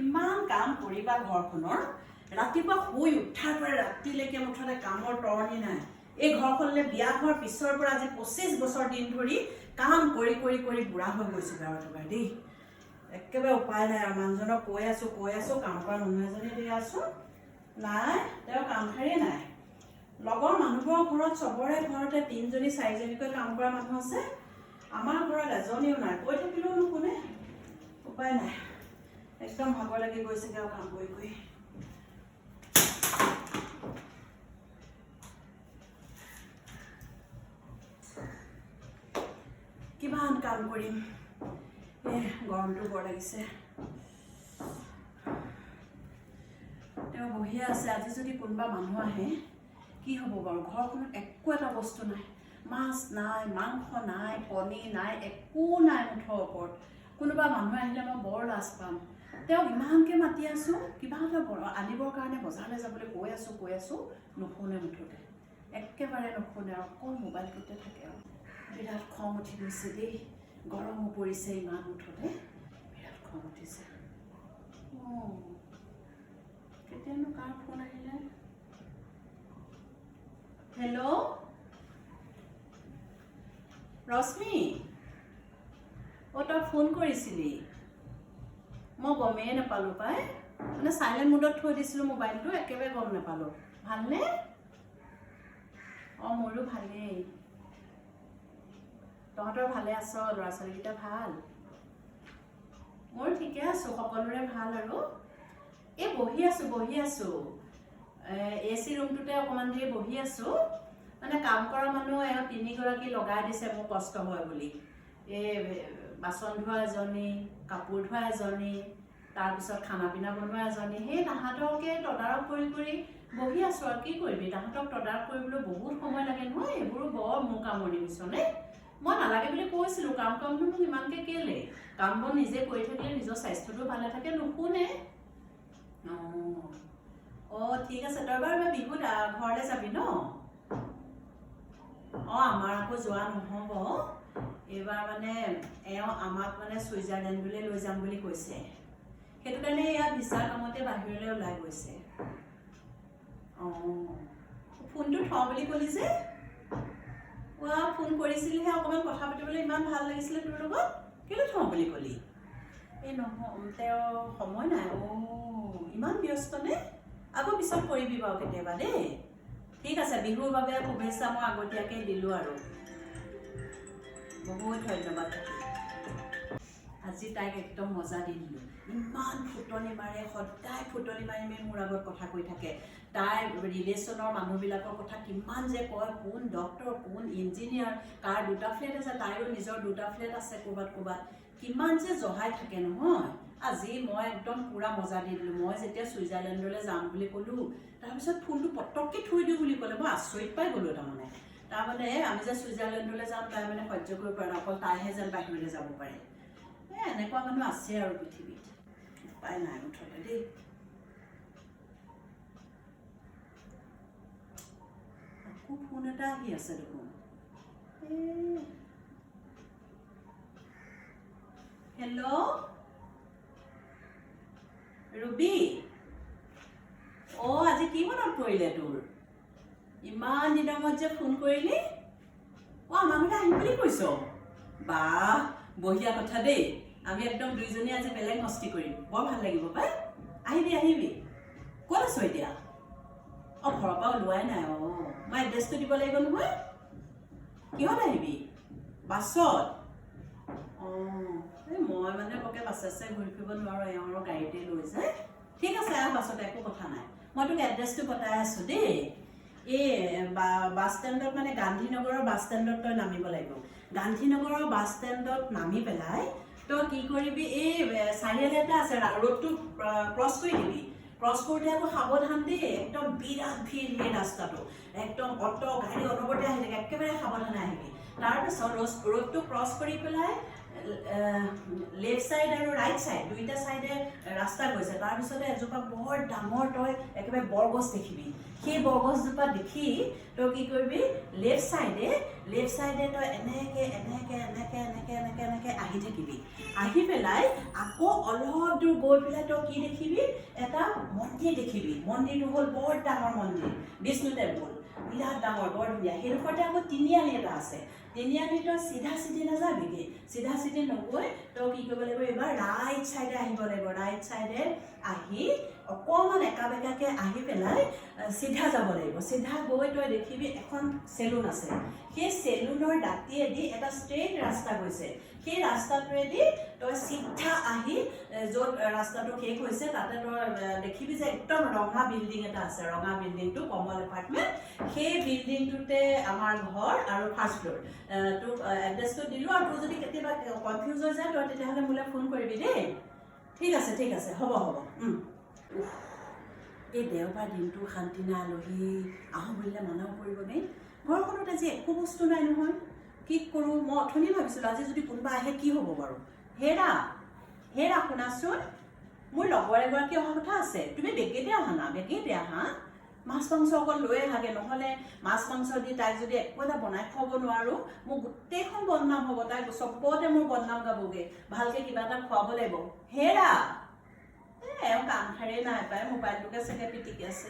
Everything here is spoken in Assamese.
কিমান কাম কৰিবা ঘৰখনৰ ৰাতিপুৱা শুই উঠাৰ পৰা ৰাতিলৈকে মুঠতে কামৰ তৰণি নাই এই ঘৰখনলৈ বিয়া হোৱাৰ পিছৰ পৰা আজি 25 বছৰ দিন ধৰি কাম কৰি কৰি কৰি বুঢ়া হৈ গৈছো আৰু একেবাৰে দেই একেবাৰে উপায় নাই আৰু মানুহজনক কৈ আছো কাম কৰা মানুহ এজনী দি আছো নাই তেওঁ কামখাৰী নাই লগৰ মানুহবোৰৰ ঘৰত চবৰে ঘৰতে 3জনী 4জনীকৈ কাম কৰা মানুহ আছে আমাৰ ঘৰত এজনীও নাই কৈ থাকিলেও নুশুনে উপায় নাই একদম ভাগৰ লাগি গৈছেগে আৰু কাম কৰি কৰি কিমান কাম কৰিম গৰমটো বৰ লাগিছে তেওঁ বহি আছে আজি যদি কোনোবা মানুহ আহে কি হ'ব বাৰু ঘৰখনত একো এটা বস্তু নাই মাছ নাই মাংস নাই কণী নাই একো নাই মুঠৰ ওপৰত কোনোবা মানুহ আহিলে মই বৰ লাজ পাম তেওঁ ইমানকৈ মাতি আছোঁ কিবা এটা আনিবৰ কাৰণে বজাৰলৈ যাবলৈ কৈ আছোঁ নুশুনে মুঠতে একেবাৰে নুশুনে আৰু অকল মোবাইলটোতে থাকে আৰু বিৰাট খং উঠি গৈছে দেই গৰমো পৰিছে ইমান মুঠতে বিৰাট খং উঠিছে কেতিয়ানো কাৰ ফোন আহিলে হেল্ল' ৰশ্মি তই ফোন কৰিছিলি মই গমেই নাপালোঁ পাই মানে চাইলেণ্ট মোডত থৈ দিছিলোঁ মোবাইলটো একেবাৰে গম নাপালোঁ ভালনে মোৰো ভালেই তহঁতৰ ভালে আছ ল'ৰা ছোৱালীকেইটা ভাল মোৰ ঠিকে আছোঁ সকলোৰে ভাল আৰু এই বহি আছোঁ AC ৰুমটোতে অকণমান দেৰি বহি আছোঁ মানে কাম কৰা মানুহ 3গৰাকী লগাই দিছে মোৰ কষ্ট হয় বুলি এই বাচন ধোৱা এজনী কাপোৰ ধোৱা এজনী তাৰপিছত খানা পিনা বনোৱা এজনী সেই তাহাঁতকে তদাৰক কৰি কৰি বহি আছোঁ আৰু কি কৰিবি তাহাঁতক তদাৰক কৰিবলৈ বহুত সময় লাগে নহয় এইবোৰো বৰ মোৰ কামুৰি বুজিছনে মই নালাগে বুলি কৈছিলোঁ কামটো মোক ইমানকৈ কেলে কাম বন নিজে কৰি থাকিলে নিজৰ স্বাস্থ্যটো ভালে থাকে নুশুনে ঠিক আছে তই বাৰু বিহুত ঘৰলৈ যাবি ন আমাৰ আকৌ যোৱা নহ'ব এইবাৰ মানে আমাক মানে ছুইজাৰলেণ্ডলৈ লৈ যাম বুলি কৈছে সেইটো কাৰণে ইয়াত ভিছাৰ কামতে বাহিৰলৈ ওলাই গৈছে ফোনটো থওঁ বুলি ক'লি যে ফোন কৰিছিলিহে অকণমান কথা পাতিবলৈ ইমান ভাল লাগিছিলে তোৰ লগত কেলৈ থওঁ বুলি ক'লি এই নহয় তেওঁ সময় নাই ইমান ব্যস্তনে আকৌ পিছত কৰিবি বাৰু কেতিয়াবা দেই ঠিক আছে বিহুৰ বাবে শুভেচ্ছা মই আগতীয়াকৈ দিলোঁ আৰু বহুত ধন্যবাদ আজি তাইক একদম মজা দি দিলোঁ ইমান ফুটনি মাৰে সদায় ফুটনি মাৰি মোৰ আগত কথা কৈ থাকে তাইৰ ৰিলেশ্যনৰ মানুহবিলাকৰ কথা কিমান যে কয় কোন ডক্টৰ কোন ইঞ্জিনিয়াৰ কাৰ 2টা ফ্লেট আছে তাইৰো নিজৰ 2টা ফ্লেট আছে ক'ৰবাত কিমান যে জহাই থাকে নহয় আজি মই একদম পুৰা মজা দি দিলোঁ মই যেতিয়া ছুইজাৰলেণ্ডলৈ যাম বুলি ক'লোঁ তাৰপিছত ফোনটো পটককৈ থৈ দিওঁ বুলি ক'লে মই আচৰিত পাই গ'লোঁ তাৰমানে আমি যে ছুইজাৰলেণ্ডলৈ যাম তাই মানে সহ্য কৰিব পাৰে অকল তাইহে যেন বাহিৰলৈ যাব পাৰে এনেকুৱা মানুহ আছে আৰু পৃথিৱীত উপায় নাই মুঠতে দেই আকৌ ফোন এটা আহি আছে দেখোন হেল্ল' ৰুবি আজি কি মনত পৰিলে তোৰ ইমান দিনৰ মূৰত যে ফোন কৰিলি আমাৰ ঘৰলৈ আহিম বুলি কৈছ বাহ বঢ়িয়া কথা দেই আমি একদম দুইজনী আজি বেলেগ মস্তি কৰিম বৰ ভাল লাগিব পাই আহিবি ক'ত আছ এতিয়া ঘৰৰ পৰা ওলোৱাই নাই মই এড্ৰেছটো দিব লাগিব নহয় কিহত আহিবি বাছত মই মানে বৰকৈ বাছে ঘূৰি ফুৰিব নোৱাৰোঁ এওঁৰ গাড়ীতে লৈ যায় ঠিক আছে বাছতে একো কথা নাই মই তোক এড্ৰেছটো পতাই আছোঁ দেই এই বাছ ষ্টেণ্ডত মানে গান্ধীনগৰৰ বাছ ষ্টেণ্ডত তই নামিব লাগিব গান্ধীনগৰৰ বাছ ষ্টেণ্ডত নামি পেলাই তই কি কৰিবি এই চাৰিআলি এটা আছে ৰোডটো ক্ৰছ কৰি দিবি ক্ৰছ কৰোঁতে আকৌ সাৱধান দেই একদম বিৰাট ভিৰ সেই ৰাস্তাটো একদম অটো গাড়ী অনবৰতে আহি থাকে একেবাৰে সাৱধানে আহিবি তাৰপিছত ৰোডটো ক্ৰছ কৰি পেলাই লেফ্ট ছাইড আৰু ৰাইট ছাইড দুইটা ছাইডে ৰাস্তা গৈছে তাৰপিছতে এজোপা বৰ ডাঙৰ তই একেবাৰে বৰগছ দেখিবি সেই বৰগছজোপা দেখি তই কি কৰিবি লেফ্ট ছাইডে তই এনেকৈ আহি থাকিবি আহি পেলাই আকৌ অলপ দূৰ গৈ পেলাই তই কি দেখিবি এটা মন্দিৰ দেখিবি মন্দিৰটো হ'ল বৰ ডাঙৰ মন্দিৰ বিষ্ণু টেম্পল বিৰাট ডাঙৰ বৰ ধুনীয়া সেইডোখৰতে আকৌ তিনিআলি এটা আছে তিনিআলি তই চিধা নাযাবিগৈ চিধা নগৈ তই কি কৰিব লাগিব এইবাৰ ৰাইট ছাইডে আহিব লাগিব ৰাইট ছাইডে আহি অকণমান একা বেকাকৈ আহি পেলাই চিধা যাব লাগিব চিধা গৈ তই দেখিবি এখন চেলুন আছে সেই চেলুনৰ দাঁতিয়েদি এটা ষ্ট্ৰেইট ৰাস্তা গৈছে সেই ৰাস্তাটোৱেদি তই চিধা আহি য'ত ৰাস্তাটো শেষ হৈছে তাতে তই দেখিবি যে একদম ৰঙা বিল্ডিং এটা আছে ৰঙা বিল্ডিংটো কমল এপাৰ্টমেণ্ট সেই বিল্ডিংটোতে আমাৰ ঘৰ আৰু ফাৰ্ষ্ট ফ্ল'ৰ তোক এড্ৰেছটো দিলোঁ আৰু তোৰ যদি কেতিয়াবা কনফিউজ হৈ যায় তই তেতিয়াহ'লে মোলৈ ফোন কৰিবি দেই ঠিক আছে হ'ব এই দেওবাৰ দিনটো শান্তি নাই আলহী আহোঁ বুলিলে মানাও কৰিবনে ঘৰখনত আজি একো বস্তু নাই নহয় কি কৰোঁ মই অথনি ভাবিছিলোঁ আজি যদি কোনোবা আহে কি হ'ব বাৰু হেৰা শুনাচোন মোৰ লগৰ এগৰাকী অহা কথা আছে তুমি বেগেতে আহা মাছ মাংস অকল লৈ আহাগে নহ'লে মাছ মাংস দি তাইক যদি একো এটা বনাই খুৱাব নোৱাৰোঁ মোৰ গোটেইখন বদনাম হ'ব তাইক চবতে মোৰ বদনাম গাবগৈ ভালকৈ কিবা এটা খুৱাব লাগিব হেৰা এওঁ কাম খাৰেই নাই পায় মোবাইলটোকে চাগে পিটিকি আছে